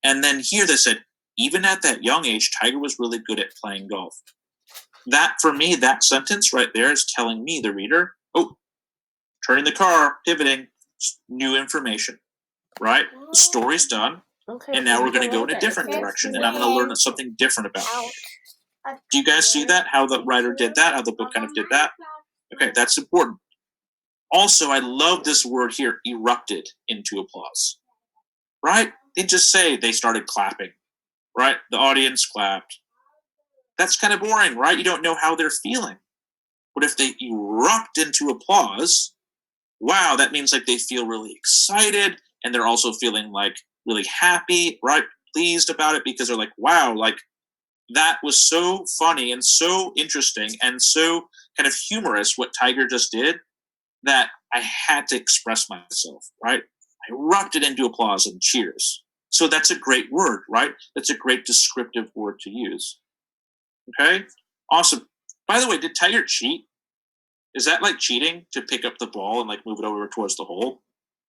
And then here they said, even at that young age, Tiger was really good at playing golf. That, for me, that sentence right there is telling me, the reader, oh, turning the car, pivoting, new information, right? The story's done, Okay, and now we're going to go in a different direction, and I'm going to learn something different about it. Do you guys see that? How the writer did that? How the book kind of did that? Okay, that's important. Also, I love this word here, erupted into applause. Right? They just say they started clapping. Right? The audience clapped. That's kind of boring, right? You don't know how they're feeling. But if they erupt into applause, wow, that means like they feel really excited, and they're also feeling like really happy, right? Pleased about it, because they're like, wow, like that was so funny and so interesting and so kind of humorous what Tiger just did, that I had to express myself, right? I erupted into applause and cheers. So that's a great word, right? That's a great descriptive word to use. Okay? Awesome. By the way, did Tiger cheat? Is that like cheating to pick up the ball and like move it over towards the hole?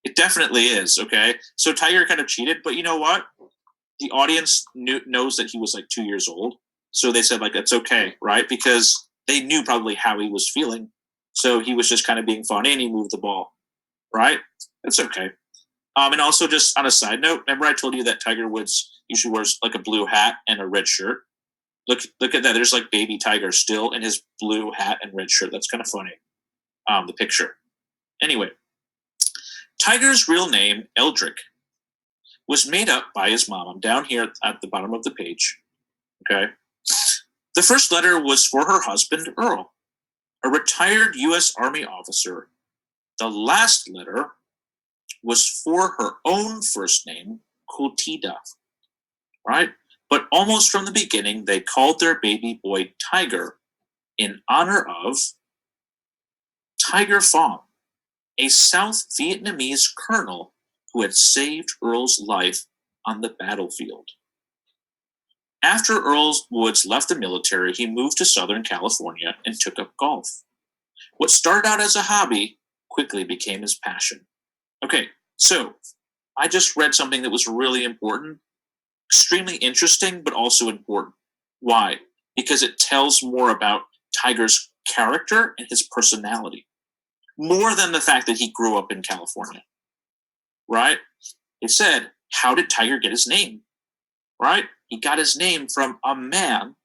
It definitely is, okay? So Tiger kind of cheated, but you know what? The audience knows that he was like 2 years old. So they said like, it's okay, right? Because they knew probably how he was feeling. So he was just kind of being funny and he moved the ball, right? It's okay. And also, just on a side note, remember I told you that Tiger Woods usually wears like a blue hat and a red shirt? Look at that. There's like baby Tiger still in his blue hat and red shirt. That's kind of funny. The picture. Anyway, Tiger's real name, Eldrick, was made up by his mom. I'm down here at the bottom of the page. Okay. The first letter was for her husband, Earl, a retired U.S. Army officer. The last letter was for her own first name, Kultida. Right? But almost from the beginning, they called their baby boy Tiger in honor of Tiger Pham, a South Vietnamese colonel who had saved Earl's life on the battlefield. After Earl Woods left the military, he moved to Southern California and took up golf. What started out as a hobby quickly became his passion. Okay, so I just read something that was really important, extremely interesting, but also important. Why? Because it tells more about Tiger's character and his personality, more than the fact that he grew up in California. Right? It said, how did Tiger get his name? Right? He got his name from a man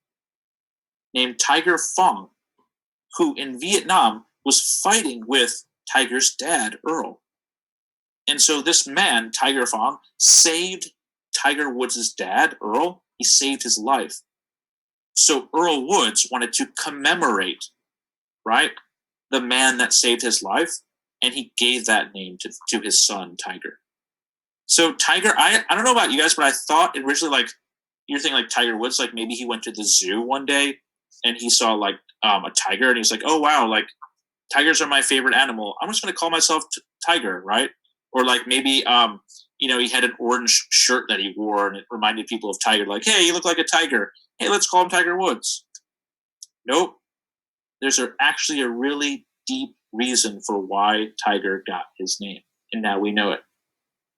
named Tiger Pham, who in Vietnam was fighting with Tiger's dad, Earl. And so this man, Tiger Pham, saved Tiger Woods' dad, Earl. He saved his life. So Earl Woods wanted to commemorate, right, the man that saved his life, and he gave that name to his son, Tiger. So Tiger, I don't know about you guys, but I thought originally, like, you're thinking like Tiger Woods, like maybe he went to the zoo one day and he saw like a tiger and he's like, oh wow, like tigers are my favorite animal. I'm just going to call myself Tiger, right? Or like maybe he had an orange shirt that he wore and it reminded people of Tiger. Like, hey, you look like a tiger. Hey, let's call him Tiger Woods. Nope. There's actually a really deep reason for why Tiger got his name, and now we know it.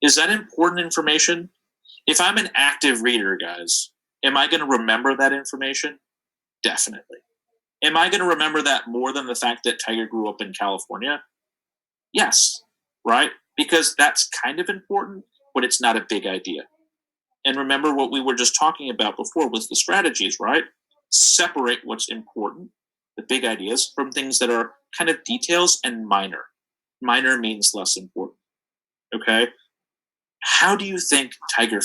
Is that important information? If I'm an active reader, guys, am I going to remember that information? Definitely. Am I going to remember that more than the fact that Tiger grew up in California? Yes, right? Because that's kind of important, but it's not a big idea. And remember what we were just talking about before was the strategies, right? Separate what's important, the big ideas, from things that are kind of details and minor. Minor means less important. Okay? How do you think Tiger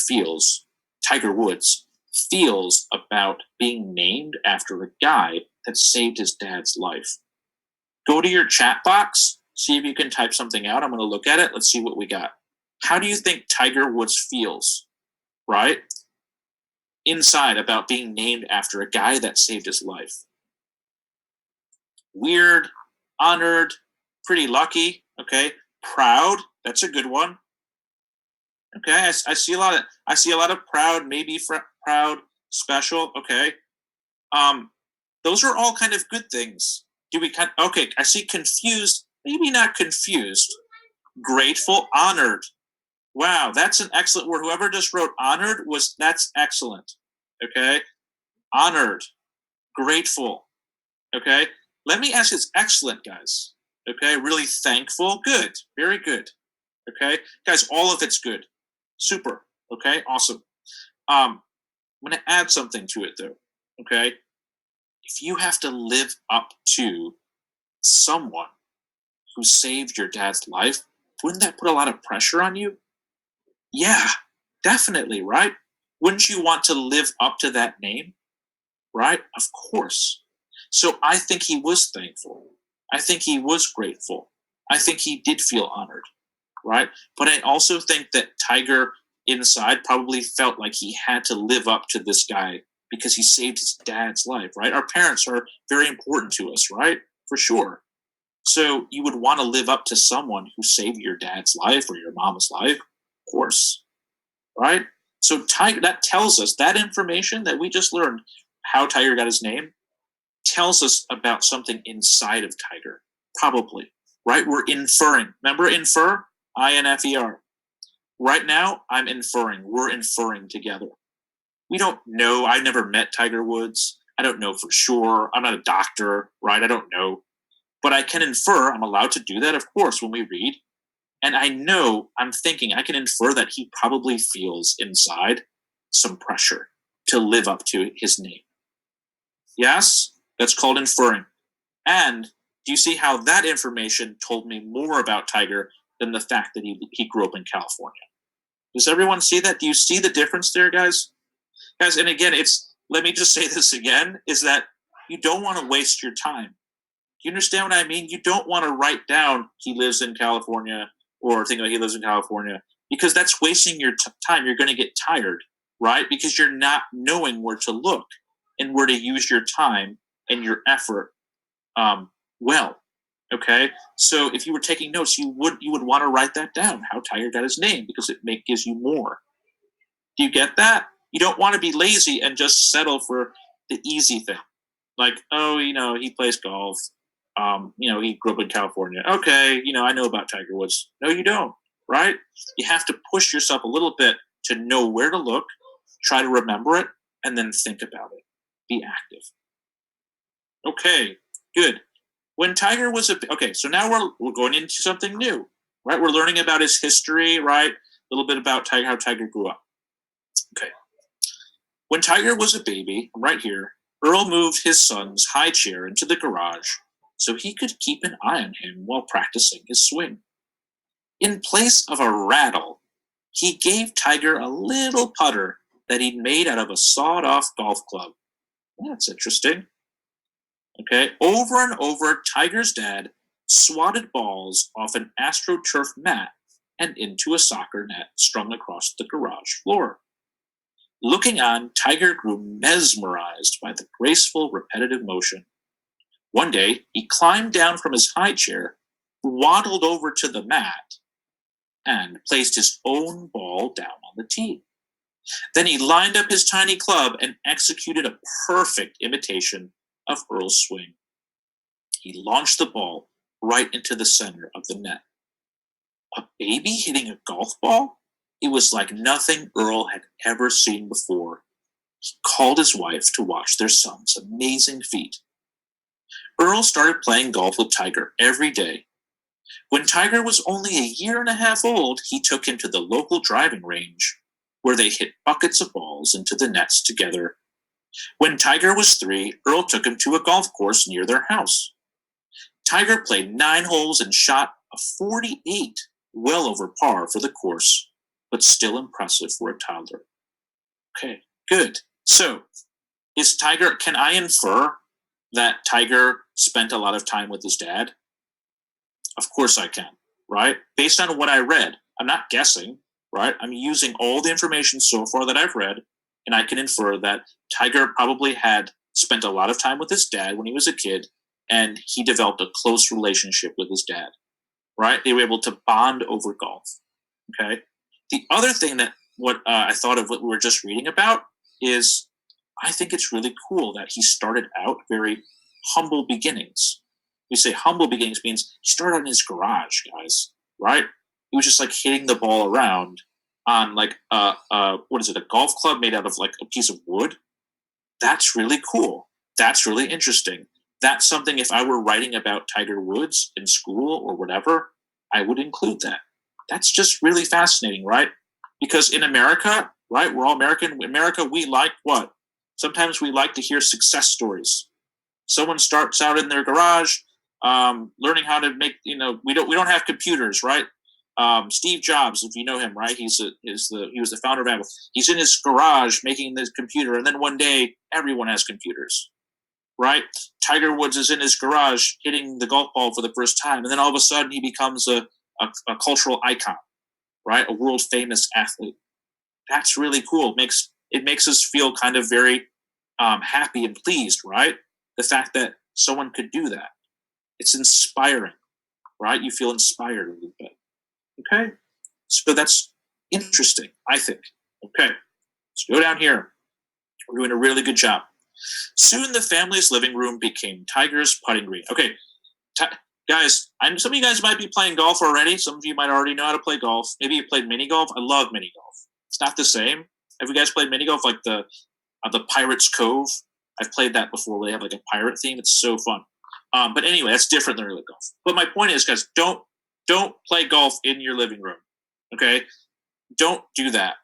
Woods feels about being named after a guy that saved his dad's life? Go to your chat box, see if you can type something out. I'm going to look at it. Let's see what we got. How do you think Tiger Woods feels, right, inside about being named after a guy that saved his life? Weird, honored, pretty lucky, okay? Proud, that's a good one. Okay, I see a lot of proud, maybe proud, special. Okay, those are all kind of good things. Okay? I see confused, maybe not confused. Grateful, honored. Wow, that's an excellent word. Whoever just wrote honored that's excellent. Okay? Honored, grateful. Okay? Let me ask you, it's excellent, guys. Okay? Really thankful. Good. Very good. Okay? Guys, all of it's good. Super. Okay? Awesome. I'm going to add something to it, though. Okay? If you have to live up to someone who saved your dad's life, wouldn't that put a lot of pressure on you? Yeah, definitely, right? Wouldn't you want to live up to that name? Right? Of course. So I think he was thankful. I think he was grateful. I think he did feel honored, right? But I also think that Tiger inside probably felt like he had to live up to this guy because he saved his dad's life, right? Our parents are very important to us, right? For sure. So you would want to live up to someone who saved your dad's life or your mom's life, of course, right? So Tiger, that tells us that information that we just learned, how Tiger got his name, tells us about something inside of Tiger, probably, right? We're inferring. Remember infer? INFER. Right now, I'm inferring. We're inferring together. We don't know. I never met Tiger Woods. I don't know for sure. I'm not a doctor, right? I don't know. But I can infer. I'm allowed to do that, of course, when we read. And I know, I'm thinking, I can infer that he probably feels inside some pressure to live up to his name. Yes? That's called inferring. And do you see how that information told me more about Tiger than the fact that he grew up in California? Does everyone see that? Do you see the difference there, guys? Guys, and again, let me just say this again, is that you don't want to waste your time. Do you understand what I mean? You don't want to write down he lives in California or think about he lives in California because that's wasting your time. You're going to get tired, right? Because you're not knowing where to look and where to use your time and your effort well. Okay, so if you were taking notes, you would want to write that down. How Tiger got his name because gives you more. Do you get that? You don't want to be lazy and just settle for the easy thing, like he plays golf. He grew up in California. Okay, I know about Tiger Woods. No, you don't. Right? You have to push yourself a little bit to know where to look, try to remember it, and then think about it. Be active. Okay, good. When Tiger was okay, so now we're going into something new, right? We're learning about his history, right? A little bit about Tiger, how Tiger grew up. Okay. When Tiger was a baby, right here, Earl moved his son's high chair into the garage so he could keep an eye on him while practicing his swing. In place of a rattle, he gave Tiger a little putter that he'd made out of a sawed-off golf club. That's interesting. Okay, over and over, Tiger's dad swatted balls off an AstroTurf mat and into a soccer net strung across the garage floor. Looking on, Tiger grew mesmerized by the graceful, repetitive motion. One day, he climbed down from his high chair, waddled over to the mat, and placed his own ball down on the tee. Then he lined up his tiny club and executed a perfect imitation of Earl's swing. He launched the ball right into the center of the net. A baby hitting a golf ball? It was like nothing Earl had ever seen before. He called his wife to watch their son's amazing feat. Earl started playing golf with Tiger every day. When Tiger was only a year and a half old, he took him to the local driving range, where they hit buckets of balls into the nets together. When Tiger was 3, Earl took him to a golf course near their house. Tiger played 9 holes and shot a 48, well over par for the course, but still impressive for a toddler. Okay, good. So, can I infer that Tiger spent a lot of time with his dad? Of course I can, right? Based on what I read. I'm not guessing, right? I'm using all the information so far that I've read, and I can infer that Tiger probably had spent a lot of time with his dad when he was a kid, and he developed a close relationship with his dad, right? They were able to bond over golf, okay? The other thing that I thought of what we were just reading about is I think it's really cool that he started out very humble beginnings. We say humble beginnings means he started out in his garage, guys, right? he was just like hitting the ball around on like what is it, a golf club made out of like a piece of wood. That's really cool. That's really interesting. That's something, if I were writing about Tiger Woods in school or whatever, I would include that. That's just really fascinating, right? Because in America, right, we're all American. In America, we like what? Sometimes we like to hear success stories. Someone starts out in their garage, learning how to make. We don't have computers, right? Steve Jobs, if you know him, right? He was the founder of Apple. He's in his garage making this computer, and then one day everyone has computers, right? Tiger Woods is in his garage hitting the golf ball for the first time, and then all of a sudden he becomes a cultural icon, right? A world famous athlete. That's really cool. It makes us feel kind of very happy and pleased, right? The fact that someone could do that. It's inspiring, right? You feel inspired a little bit. Okay? So that's interesting, I think. Okay, let's go down here. We're doing a really good job. Soon the family's living room became Tiger's putting green. Okay, guys, some of you guys might be playing golf already. Some of you might already know how to play golf. Maybe you played mini golf. I love mini golf. It's not the same. Have you guys played mini golf like the Pirates Cove? I've played that before where they have like a pirate theme. It's so fun. But anyway, that's different than real golf. But my point is, guys, don't play golf in your living room. Okay? Don't do that.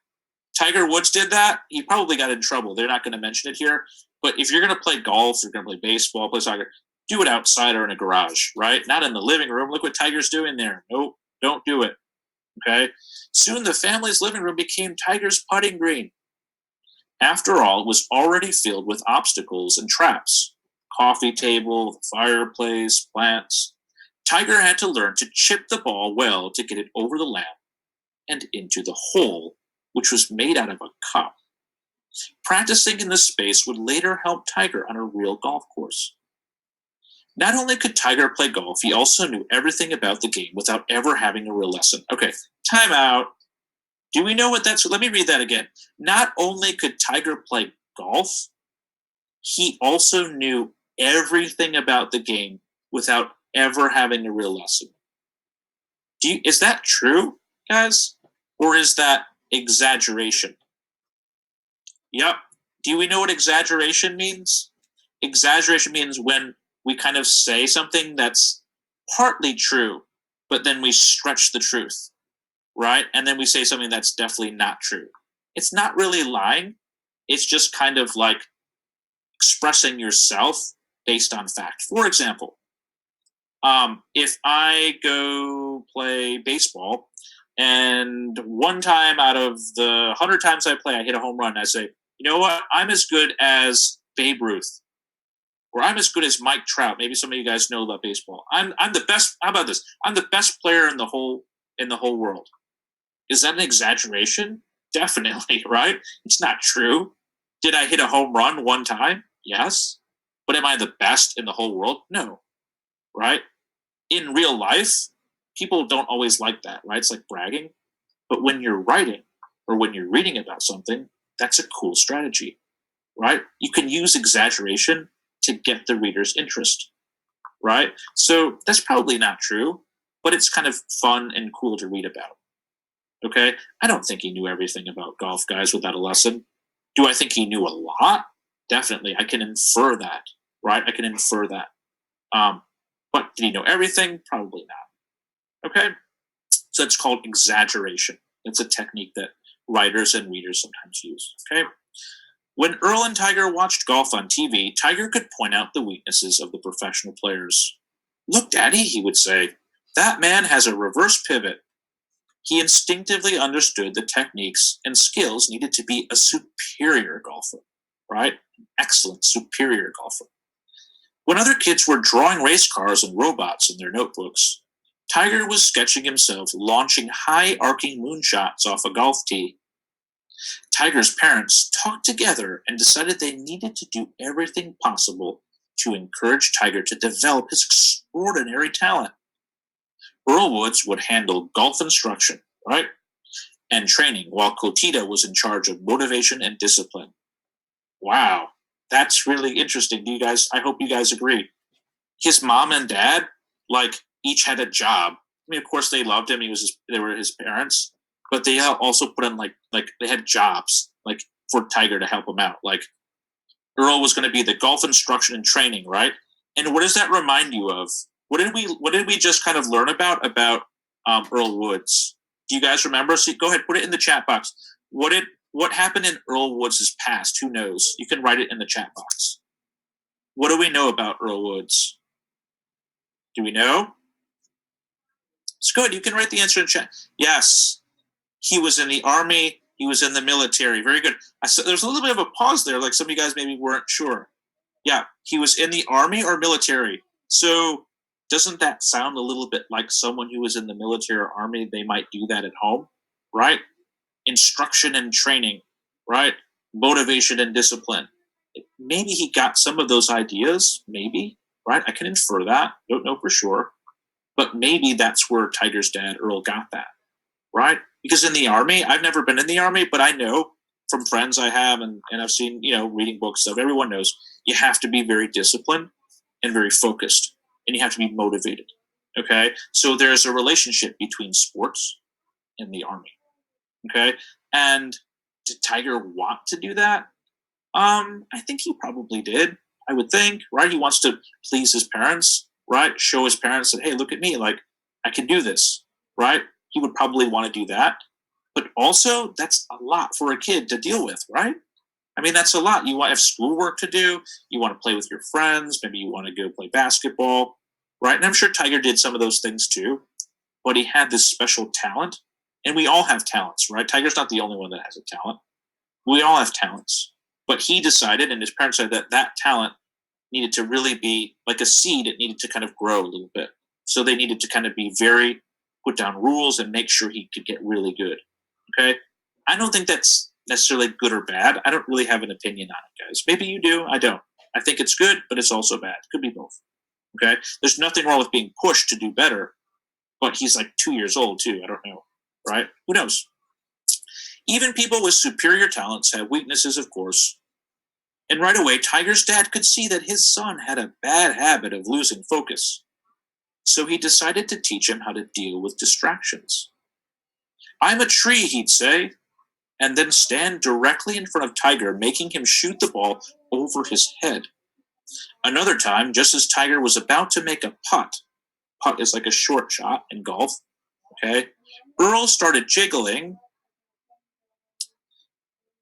Tiger Woods did that. He probably got in trouble. They're not going to mention it here. But if you're going to play golf, you're going to play baseball, play soccer, do it outside or in a garage, right? Not in the living room. Look what Tiger's doing there. Nope, don't do it. Okay? Soon the family's living room became Tiger's putting green. After all, it was already filled with obstacles and traps. Coffee table, the fireplace, plants. Tiger had to learn to chip the ball well to get it over the lamp and into the hole, which was made out of a cup. Practicing in this space would later help Tiger on a real golf course. Not only could Tiger play golf, he also knew everything about the game without ever having a real lesson. Okay, time out. Do we know what that's? Let me read that again. Not only could Tiger play golf, he also knew everything about the game without ever having a real lesson. Is that true, guys? Or is that exaggeration? Yep. Do we know what exaggeration means? Exaggeration means when we kind of say something that's partly true, but then we stretch the truth, right? And then we say something that's definitely not true. It's not really lying. It's just kind of like expressing yourself based on fact. For example, if I go play baseball and one time out of the 100 times I play, I hit a home run, I say, you know what? I'm as good as Babe Ruth, or I'm as good as Mike Trout. Maybe some of you guys know about baseball. I'm the best. How about this? I'm the best player in the whole world. Is that an exaggeration? Definitely, right? It's not true. Did I hit a home run one time? Yes. But am I the best in the whole world? No. Right? In real life, people don't always like that, right? It's like bragging. But when you're writing or when you're reading about something, that's a cool strategy, right? You can use exaggeration to get the reader's interest, right? So that's probably not true, but it's kind of fun and cool to read about. Okay? I don't think he knew everything about golf, guys, without a lesson. Do I think he knew a lot? Definitely. I can infer that, right? I can infer that. But did he know everything? Probably not. Okay? So it's called exaggeration. It's a technique that writers and readers sometimes use. Okay? When Earl and Tiger watched golf on TV, Tiger could point out the weaknesses of the professional players. Look, Daddy, he would say, that man has a reverse pivot. He instinctively understood the techniques and skills needed to be a superior golfer, right? Excellent, superior golfer. When other kids were drawing race cars and robots in their notebooks, Tiger was sketching himself launching high arcing moonshots off a golf tee. Tiger's parents talked together and decided they needed to do everything possible to encourage Tiger to develop his extraordinary talent. Earl Woods would handle golf instruction, right? And training, while Cotita was in charge of motivation and discipline. Wow, that's really interesting. Do you guys? I hope you guys agree. His mom and dad, like, each had a job, mean, of course, they loved him. They were his parents, but they also put in like they had jobs like for Tiger to help him out. Like Earl was going to be the golf instruction and training, right? And what does that remind you of? What did we just kind of learn about Earl Woods? Do you guys remember? So go ahead, put it in the chat box. What happened in Earl Woods' past? Who knows? You can write it in the chat box. What do we know about Earl Woods? Do we know? It's good. You can write the answer in chat. Yes, he was in the Army. He was in the military. Very good. There's a little bit of a pause there, like some of you guys maybe weren't sure. Yeah, he was in the Army or military. So doesn't that sound a little bit like someone who was in the military or Army? They might do that at home, right? Instruction and training, right? Motivation and discipline. Maybe he got some of those ideas, maybe, right? I can infer that. Don't know for sure. But maybe that's where Tiger's dad, Earl, got that, right? Because in the Army, I've never been in the Army, but I know from friends I have and I've seen, reading books, stuff, everyone knows you have to be very disciplined and very focused, and you have to be motivated, okay? So there's a relationship between sports and the Army, okay? And did Tiger want to do that? I think he probably did, I would think, right? He wants to please his parents, right? Show his parents that, hey, look at me, like, I can do this, right? He would probably want to do that. But also, that's a lot for a kid to deal with, right? I mean, that's a lot. You want to have schoolwork to do. You want to play with your friends. Maybe you want to go play basketball, right? And I'm sure Tiger did some of those things too. But he had this special talent. And we all have talents, right? Tiger's not the only one that has a talent. We all have talents. But he decided, and his parents said that talent needed to really be like a seed. It needed to kind of grow a little bit. So they needed to kind of be very, put down rules and make sure he could get really good. Okay? I don't think that's necessarily good or bad. I don't really have an opinion on it, guys. Maybe you do. I don't. I think it's good, but it's also bad. Could be both. Okay? There's nothing wrong with being pushed to do better, but he's like 2 years old too. I don't know. Right? Who knows? Even people with superior talents have weaknesses, of course. And right away, Tiger's dad could see that his son had a bad habit of losing focus. So he decided to teach him how to deal with distractions. I'm a tree, he'd say, and then stand directly in front of Tiger, making him shoot the ball over his head. Another time, just as Tiger was about to make a putt is like a short shot in golf, okay, Earl started jiggling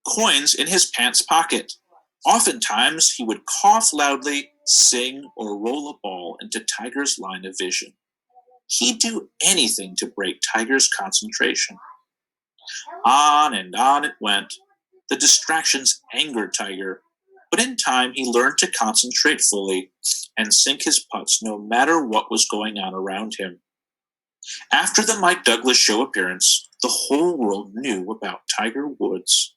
coins in his pants pocket. Oftentimes, he would cough loudly, sing, or roll a ball into Tiger's line of vision. He'd do anything to break Tiger's concentration. On and on it went. The distractions angered Tiger, but in time he learned to concentrate fully and sink his putts no matter what was going on around him. After the Mike Douglas show appearance, the whole world knew about Tiger Woods,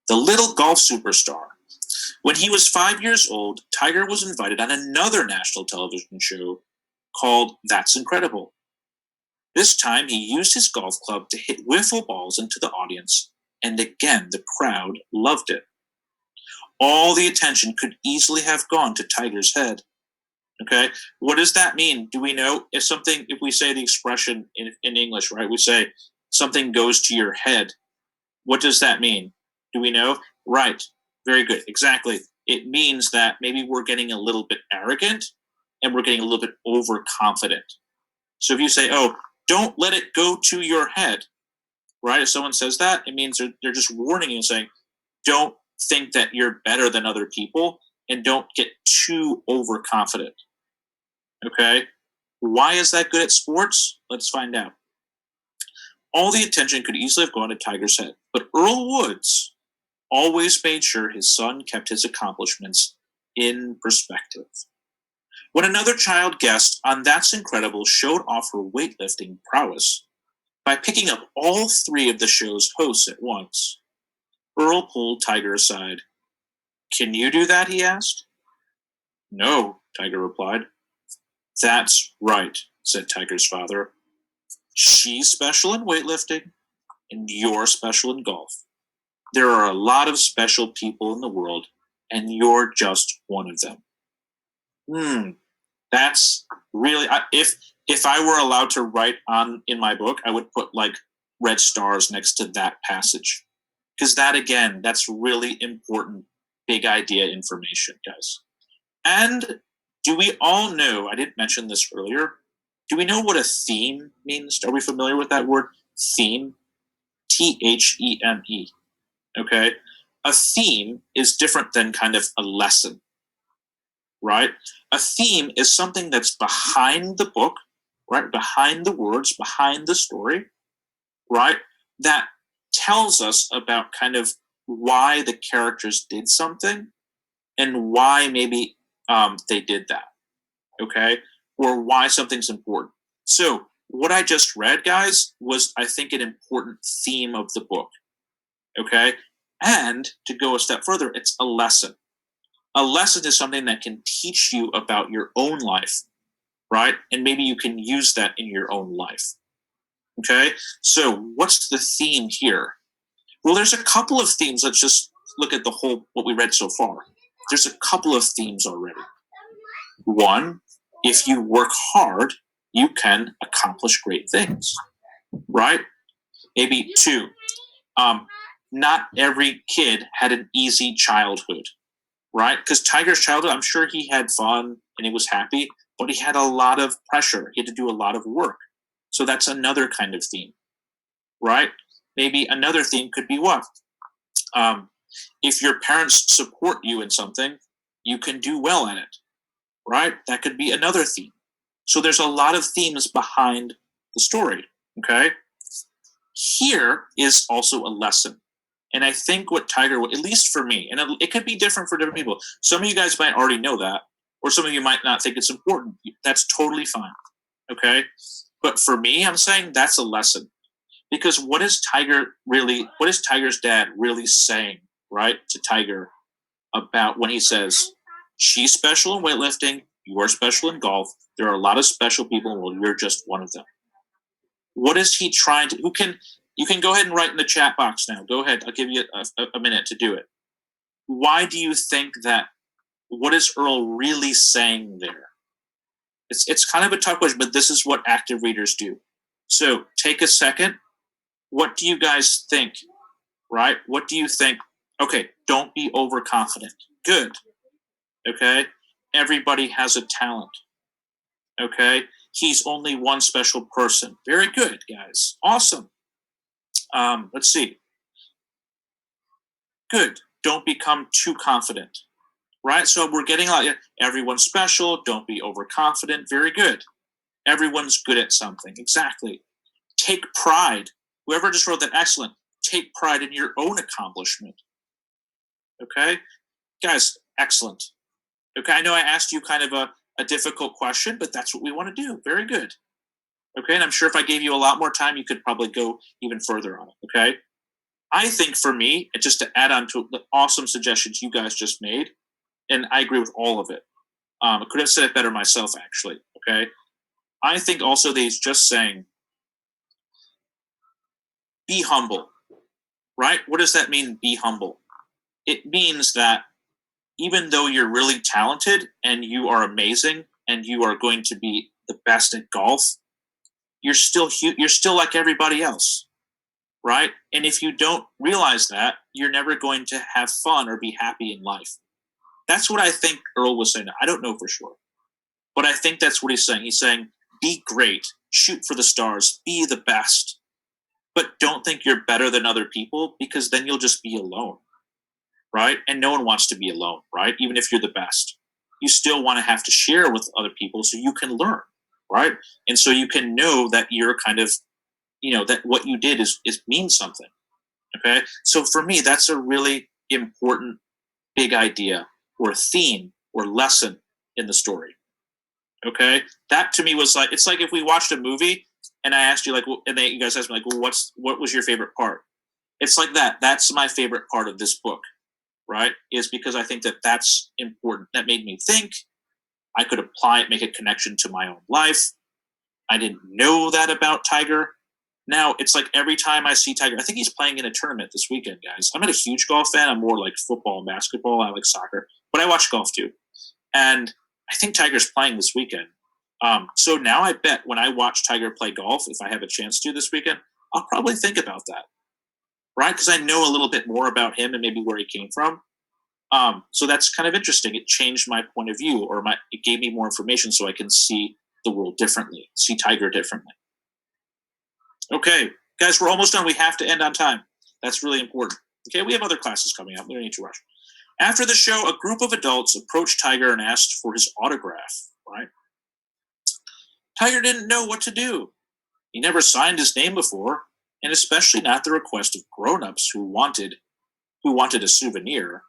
the little golf superstar. When he was 5 years old, Tiger was invited on another national television show called That's Incredible. This time he used his golf club to hit wiffle balls into the audience, and again the crowd loved it. All the attention could easily have gone to Tiger's head. Okay, what does that mean? Do we know if we say the expression in English, right? We say something goes to your head. What does that mean? Do we know? Right. Very good. Exactly. It means that maybe we're getting a little bit arrogant and we're getting a little bit overconfident. So if you say, oh, don't let it go to your head, right? If someone says that, it means they're just warning you and saying, don't think that you're better than other people and don't get too overconfident. Okay? Why is that good at sports? Let's find out. All the attention could easily have gone to Tiger's head, but Earl Woods always made sure his son kept his accomplishments in perspective. When another child guest on That's Incredible showed off her weightlifting prowess by picking up all three of the show's hosts at once, Earl pulled Tiger aside. Can you do that? He asked. No, Tiger replied. That's right, said Tiger's father. She's special in weightlifting, and you're special in golf. There are a lot of special people in the world, and you're just one of them. That's really, if I were allowed to write on in my book, I would put like red stars next to that passage, because that, again, that's really important, big idea information, guys. And do we all know, I didn't mention this earlier, do we know what a theme means? Are we familiar with that word? Theme? Theme. Okay? A theme is different than kind of a lesson, right? A theme is something that's behind the book, right? Behind the words, behind the story, right? That tells us about kind of why the characters did something and why maybe they did that, okay? Or why something's important. So what I just read, guys, was, I think, an important theme of the book, okay? And to go a step further, it's a lesson. A lesson is something that can teach you about your own life, right? And maybe you can use that in your own life, okay? So what's the theme here? Well, there's a couple of themes. Let's just look at the whole, what we read so far. There's a couple of themes already. One, if you work hard, you can accomplish great things, right? Maybe two, not every kid had an easy childhood, right? Because Tiger's childhood, I'm sure he had fun and he was happy, but he had a lot of pressure. He had to do a lot of work. So that's another kind of theme, right? Maybe another theme could be what? If your parents support you in something, you can do well at it, right? That could be another theme. So there's a lot of themes behind the story, okay? Here is also a lesson. And I think what Tiger, at least for me, and it could be different for different people. Some of you guys might already know that, or some of you might not think it's important. That's totally fine, okay? But for me, I'm saying that's a lesson. Because what is Tiger's dad really saying, right, to Tiger about when he says, she's special in weightlifting, you are special in golf, there are a lot of special people, well, you're just one of them. What is he trying to, you can go ahead and write in the chat box now. Go ahead, I'll give you a minute to do it. Why do you think that, what is Earl really saying there? It's kind of a tough question, but this is what active readers do. So take a second. What do you guys think, right? What do you think? Okay, don't be overconfident. Good. Okay? Everybody has a talent. Okay? He's only one special person. Very good, guys. Awesome. Let's see. Good. Don't become too confident. Right? So we're getting a lot. Everyone's special. Don't be overconfident. Very good. Everyone's good at something. Exactly. Take pride. Whoever just wrote that, excellent. Take pride in your own accomplishment. Okay? Guys, excellent. Okay, I know I asked you kind of a difficult question, but that's what we want to do. Very good. Okay, and I'm sure if I gave you a lot more time, you could probably go even further on it. Okay? I think for me, and just to add on to the awesome suggestions you guys just made, and I agree with all of it. I could have said it better myself, actually. Okay? I think also that he's just saying, be humble. Right? What does that mean, be humble? It means that even though you're really talented and you are amazing and you are going to be the best at golf, you're still like everybody else, right? And if you don't realize that, you're never going to have fun or be happy in life. That's what I think Earl was saying. I don't know for sure, but I think that's what he's saying. He's saying, be great, shoot for the stars, be the best, but don't think you're better than other people, because then you'll just be alone. Right? And no one wants to be alone, right? Even if you're the best. You still want to have to share with other people so you can learn, right? And so you can know that you're kind of, that what you did is means something. Okay? So for me, that's a really important big idea or theme or lesson in the story. Okay? That to me was like, it's like if we watched a movie and I asked you, like, and you guys asked me, like, well, what was your favorite part? It's like that. That's my favorite part of this book. Right, is because I think that that's important. That made me think. I could apply it, make a connection to my own life. I didn't know that about Tiger. Now, it's like every time I see Tiger, I think he's playing in a tournament this weekend, guys. I'm not a huge golf fan. I'm more like football and basketball. I like soccer, but I watch golf too. And I think Tiger's playing this weekend. So now I bet when I watch Tiger play golf, if I have a chance to this weekend, I'll probably think about that, right? Because I know a little bit more about him and maybe where he came from. So that's kind of interesting. It changed my point of view, or it gave me more information so I can see the world differently, see Tiger differently. Okay, guys, we're almost done. We have to end on time. That's really important. Okay, we have other classes coming up. We don't need to rush. After the show, a group of adults approached Tiger and asked for his autograph, right? Tiger didn't know what to do. He never signed his name before, and especially not the request of grown-ups who wanted a souvenir.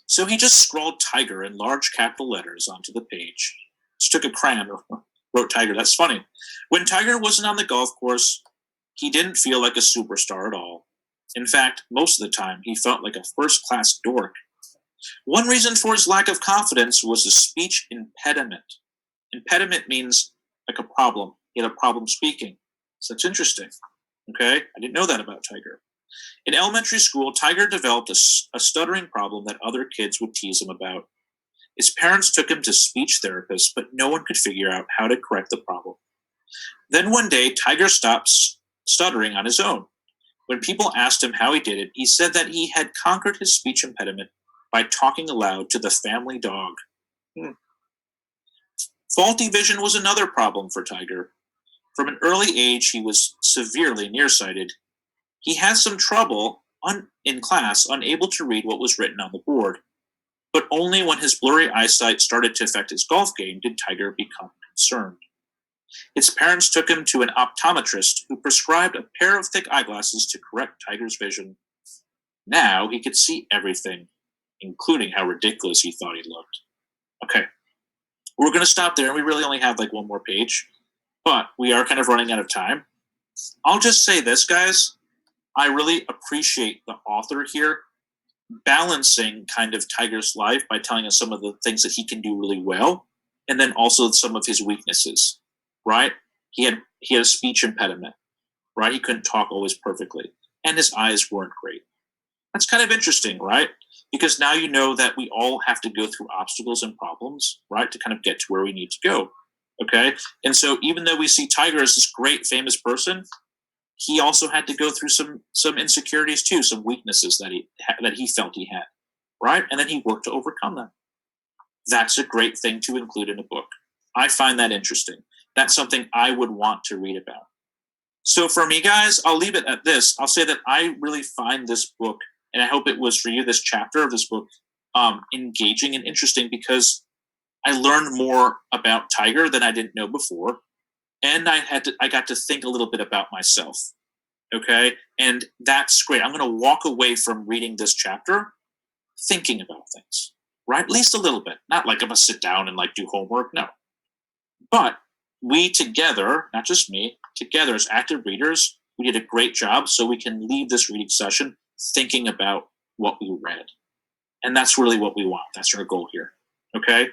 So he just scrawled Tiger in large capital letters onto the page. Just took a crayon and wrote Tiger. That's funny. When Tiger wasn't on the golf course, he didn't feel like a superstar at all. In fact, most of the time, he felt like a first-class dork. One reason for his lack of confidence was a speech impediment. Impediment means like a problem. He had a problem speaking. So that's interesting. Okay? I didn't know that about Tiger. In elementary school, Tiger developed a stuttering problem that other kids would tease him about. His parents took him to speech therapists, but no one could figure out how to correct the problem. Then one day, Tiger stopped stuttering on his own. When people asked him how he did it, he said that he had conquered his speech impediment by talking aloud to the family dog. Faulty vision was another problem for Tiger. From an early age, he was severely nearsighted. He had some trouble in class, unable to read what was written on the board. But only when his blurry eyesight started to affect his golf game did Tiger become concerned. His parents took him to an optometrist who prescribed a pair of thick eyeglasses to correct Tiger's vision. Now he could see everything, including how ridiculous he thought he looked. Okay, we're going to stop there. We really only have like one more page, but we are kind of running out of time. I'll just say this, guys. I really appreciate the author here balancing kind of Tiger's life by telling us some of the things that he can do really well, and then also some of his weaknesses, right? He had a speech impediment, right? He couldn't talk always perfectly, and his eyes weren't great. That's kind of interesting, right? Because now you know that we all have to go through obstacles and problems, right, to kind of get to where we need to go, okay? And so even though we see Tiger as this great, famous person, he also had to go through some insecurities too, some weaknesses that he felt he had, right? And then he worked to overcome them. That's a great thing to include in a book. I find that interesting. That's something I would want to read about. So for me, guys, I'll leave it at this. I'll say that I really find this book, and I hope it was for you, this chapter of this book, engaging and interesting because I learned more about Tiger than I didn't know before. And I got to think a little bit about myself, okay? And that's great. I'm going to walk away from reading this chapter thinking about things, right? At least a little bit. Not like I'm going to sit down and like do homework, no. But we together, not just me, together as active readers, we did a great job so we can leave this reading session thinking about what we read. And that's really what we want. That's our goal here, okay?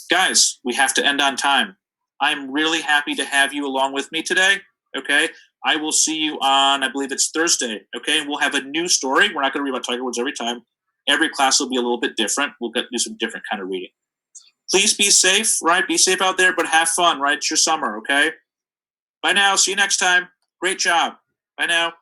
Guys, we have to end on time. I'm really happy to have you along with me today, okay? I will see you on, I believe it's Thursday, okay? We'll have a new story. We're not going to read about Tiger Woods every time. Every class will be a little bit different. We'll do some different kind of reading. Please be safe, right? Be safe out there, but have fun, right? It's your summer, okay? Bye now. See you next time. Great job. Bye now.